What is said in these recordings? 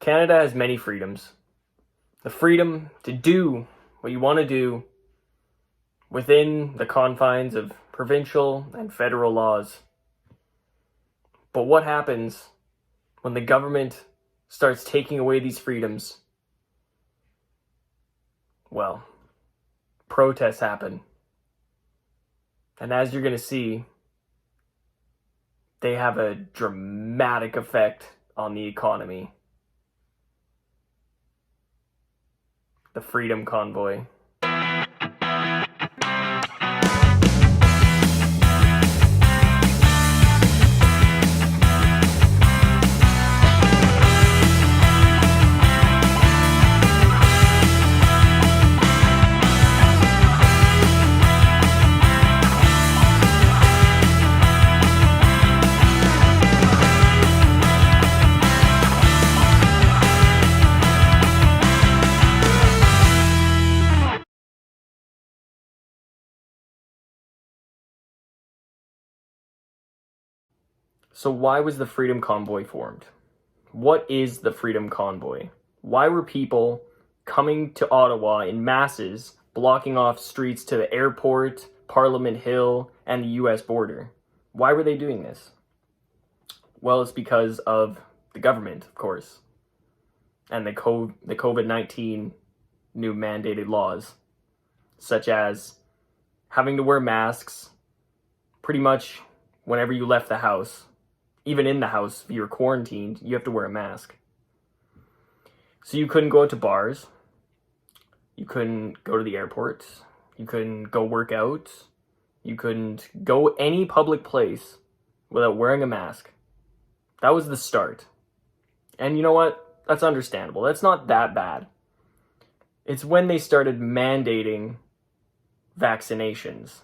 Canada has many freedoms. The freedom to do what you want to do within the confines of provincial and federal laws. But what happens when the government starts taking away these freedoms? Well, protests happen. And as you're going to see, they have a dramatic effect on the economy. The Freedom Convoy. So why was the Freedom Convoy formed? What is the Freedom Convoy? Why were people coming to Ottawa in masses, blocking off streets to the airport, Parliament Hill, and the US border? Why were they doing this? Well, it's because of the government, of course, and the COVID-19 new mandated laws, such as having to wear masks pretty much whenever you left the house. Even in the house, if you're quarantined, you have to wear a mask. So you couldn't go out to bars. You couldn't go to the airport. You couldn't go work out. You couldn't go any public place without wearing a mask. That was the start. And you know what? That's understandable. That's not that bad. It's when they started mandating vaccinations.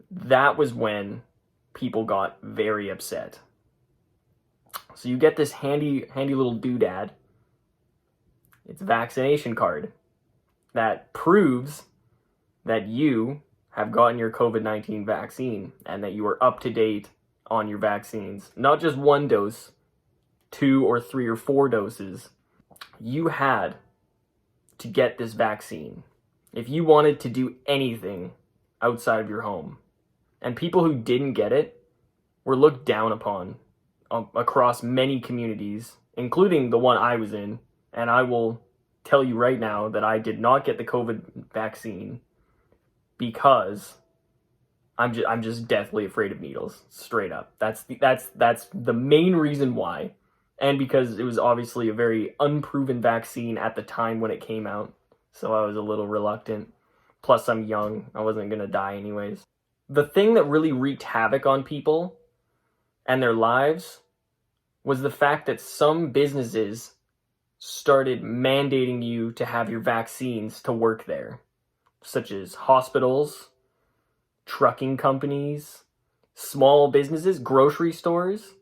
That was when people got very upset. So you get this handy little doodad. It's a vaccination card that proves that you have gotten your COVID-19 vaccine and that you are up to date on your vaccines. Not just one dose, 2 or 3 or 4 doses. You had to get this vaccine if you wanted to do anything outside of your home. And people who didn't get it were looked down upon across many communities, including the one I was in. And I will tell you right now that I did not get the COVID vaccine because I'm just deathly afraid of needles, straight up. That's the main reason why. And because it was obviously a very unproven vaccine at the time when it came out. So I was a little reluctant. Plus I'm young. I wasn't going to die anyways. The thing that really wreaked havoc on people and their lives was the fact that some businesses started mandating you to have your vaccines to work there, such as hospitals, trucking companies, small businesses, grocery stores.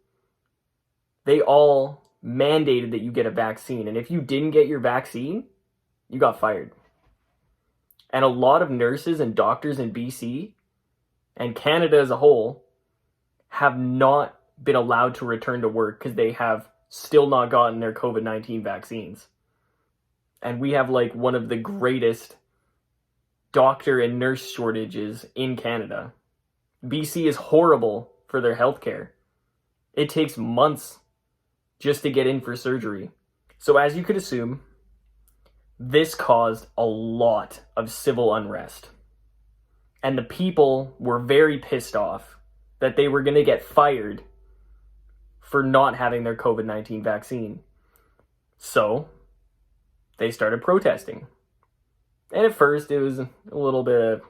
They all mandated that you get a vaccine, and if you didn't get your vaccine, you got fired. And a lot of nurses and doctors in BC and Canada as a whole have not been allowed to return to work because they have still not gotten their COVID-19 vaccines. And we have like one of the greatest doctor and nurse shortages in Canada. BC is horrible for their healthcare. It takes months just to get in for surgery. So as you could assume, this caused a lot of civil unrest. And the people were very pissed off that they were going to get fired for not having their COVID-19 vaccine. So they started protesting. And at first it was a little bit of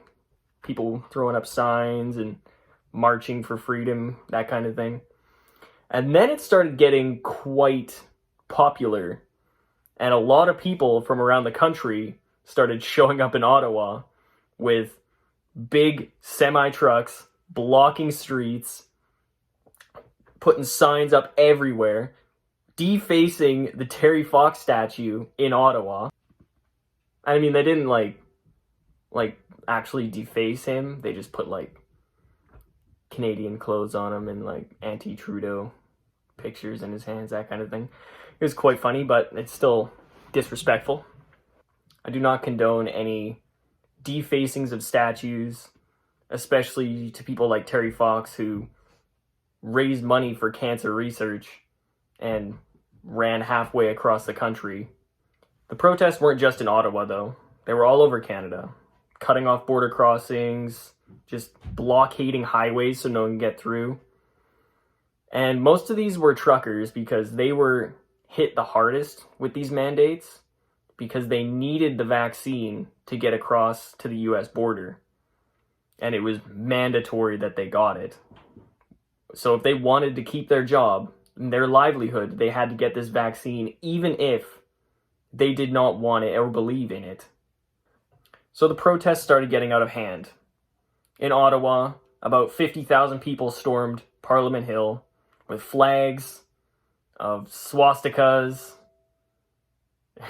people throwing up signs and marching for freedom, that kind of thing. And then it started getting quite popular. And a lot of people from around the country started showing up in Ottawa with big semi-trucks, blocking streets, putting signs up everywhere, defacing the Terry Fox statue in Ottawa. I mean, they didn't like actually deface him. They just put like Canadian clothes on him and like anti-Trudeau pictures in his hands, that kind of thing. It was quite funny, but it's still disrespectful. I do not condone any defacings of statues, especially to people like Terry Fox, who raised money for cancer research and ran halfway across the country. The protests weren't just in Ottawa, though. They were all over Canada, cutting off border crossings, just blockading highways so no one can get through. And most of these were truckers because they were hit the hardest with these mandates because they needed the vaccine to get across to the US border. And it was mandatory that they got it. So if they wanted to keep their job and their livelihood, they had to get this vaccine even if they did not want it or believe in it. So the protests started getting out of hand. In Ottawa, about 50,000 people stormed Parliament Hill with flags of swastikas. Of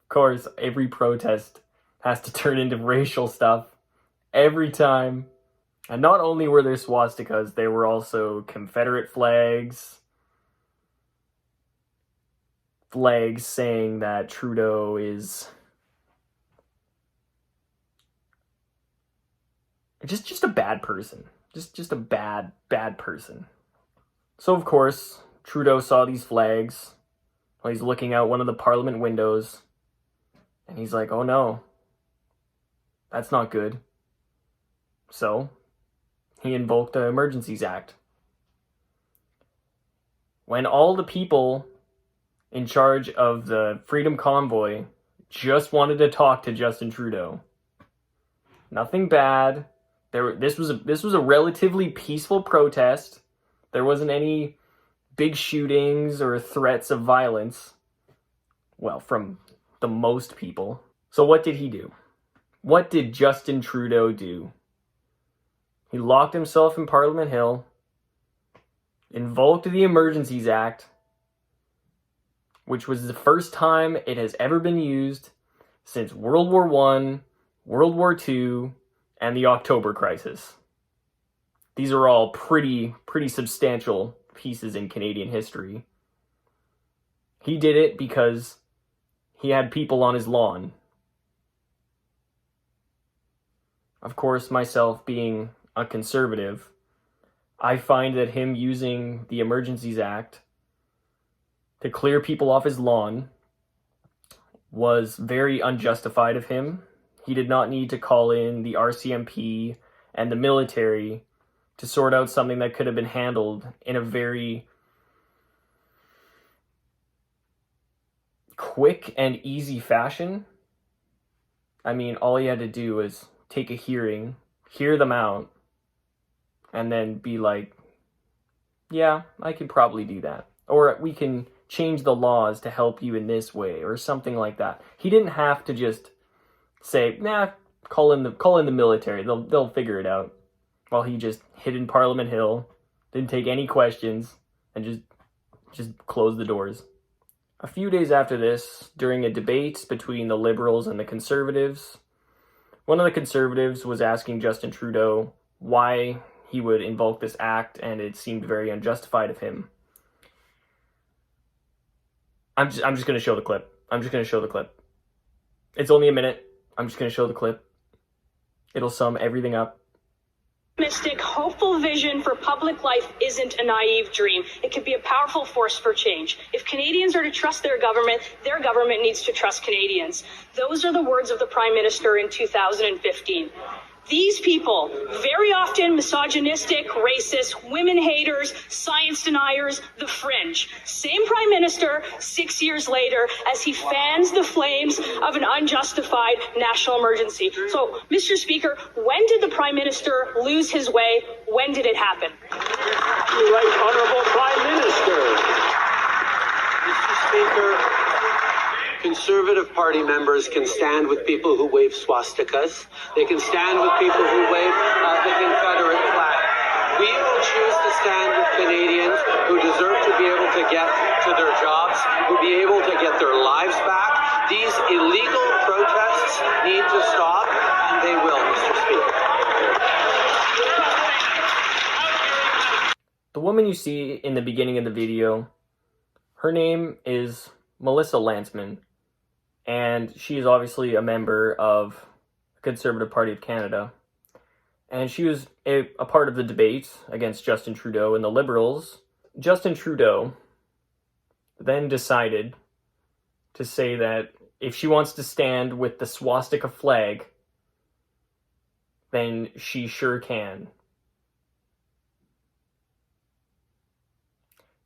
course, every protest has to turn into racial stuff every time. And not only were there swastikas, there were also Confederate flags saying that Trudeau is just a bad person. Just a bad person. So, of course, Trudeau saw these flags while he's looking out one of the Parliament windows. And he's like, oh no, that's not good. So, he invoked the Emergencies Act. When all the people in charge of the Freedom Convoy just wanted to talk to Justin Trudeau. Nothing bad. This was a relatively peaceful protest. There wasn't any big shootings or threats of violence. Well, from the most people. So what did he do? What did Justin Trudeau do? He locked himself in Parliament Hill, invoked the Emergencies Act, which was the first time it has ever been used since World War I, World War II, and the October Crisis. These are all pretty substantial pieces in Canadian history. He did it because he had people on his lawn. Of course, myself being a conservative, I find that him using the Emergencies Act to clear people off his lawn was very unjustified of him. He did not need to call in the RCMP and the military to sort out something that could have been handled in a very quick and easy fashion. I mean, all he had to do was take a hearing, hear them out, and then be like, yeah, I could probably do that. Or we can change the laws to help you in this way, or something like that. He didn't have to just say, nah, call in the military. They'll figure it out. While he just hid in Parliament Hill, didn't take any questions, and just closed the doors. A few days after this, during a debate between the Liberals and the Conservatives, one of the Conservatives was asking Justin Trudeau why he would invoke this act, and it seemed very unjustified of him. I'm just going to show the clip. It's only a minute. I'm just going to show the clip. It'll sum everything up. Optimistic, hopeful vision for public life isn't a naive dream. It could be a powerful force for change. If Canadians are to trust their government needs to trust Canadians. Those are the words of the Prime Minister in 2015. These people, very often misogynistic, racist, women haters, science deniers, the fringe. Same Prime Minister 6 years later as he fans the flames of an unjustified national emergency. So, Mr. Speaker, when did the Prime Minister lose his way? When did it happen? You're right, Honourable Prime Minister. Mr. Speaker, Conservative Party members can stand with people who wave swastikas. They can stand with people who wave the Confederate flag. We will choose to stand with Canadians who deserve to be able to get to their jobs, who be able to get their lives back. These illegal protests need to stop, and they will, Mr. Speaker. The woman you see in the beginning of the video, her name is Melissa Lantsman, and she is obviously a member of the Conservative Party of Canada. And she was a part of the debate against Justin Trudeau and the Liberals. Justin Trudeau then decided to say that if she wants to stand with the swastika flag, then she sure can.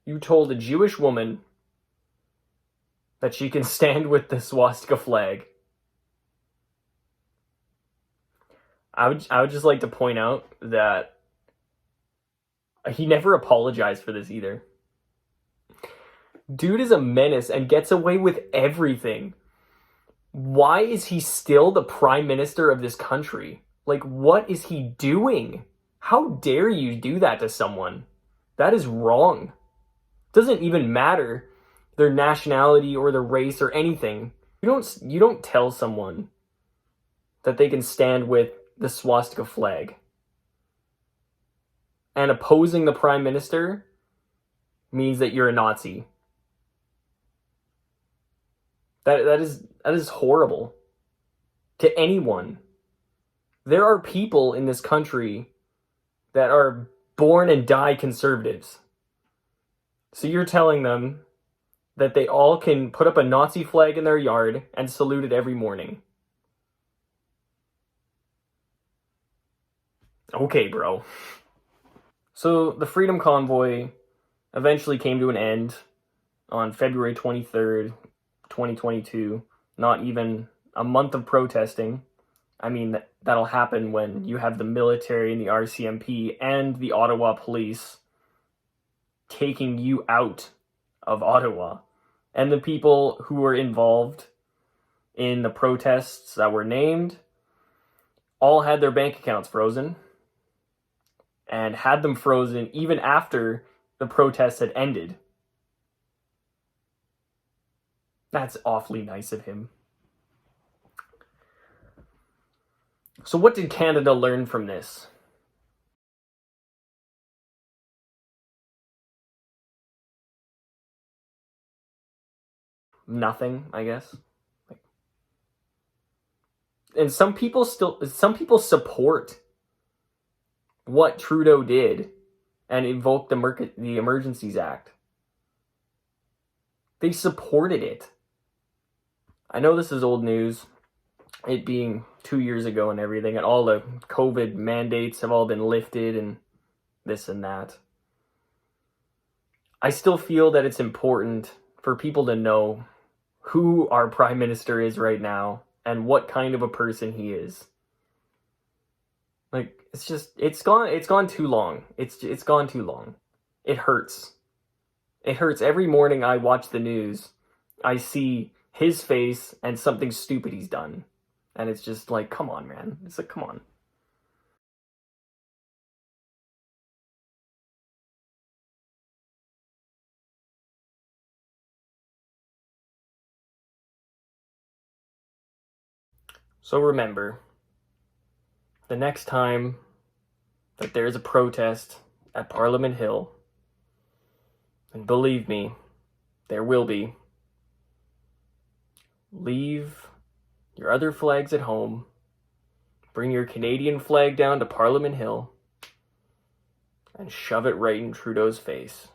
You told a Jewish woman that she can stand with the swastika flag. I would just like to point out that he never apologized for this either. Dude is a menace and gets away with everything. Why is he still the prime minister of this country? Like, what is he doing? How dare you do that to someone? That is wrong. Doesn't even matter their nationality or their race or anything. You don't tell someone that they can stand with the swastika flag. And opposing the prime minister means that you're a Nazi. That is horrible to anyone. There are people in this country that are born and die conservatives. So you're telling them that they all can put up a Nazi flag in their yard and salute it every morning. Okay, bro. So the Freedom Convoy eventually came to an end on February 23rd, 2022. Not even a month of protesting. I mean, that'll happen when you have the military and the RCMP and the Ottawa police taking you out of Ottawa. And the people who were involved in the protests that were named all had their bank accounts frozen, and had them frozen even after the protests had ended. That's awfully nice of him. So what did Canada learn from this? Nothing, I guess. And some people support what Trudeau did and invoked the Emergencies Act. They supported it. I know this is old news, it being 2 years ago and everything, and all the COVID mandates have all been lifted and this and that. I still feel that it's important for people to know who our Prime Minister is right now and what kind of a person he is. Like, it's gone too long. It's gone too long. It hurts. It hurts. Every morning I watch the news, I see his face and something stupid he's done. And it's just like, come on, man. It's like, come on. So remember, the next time that there's a protest at Parliament Hill, and believe me, there will be, leave your other flags at home, bring your Canadian flag down to Parliament Hill, and shove it right in Trudeau's face.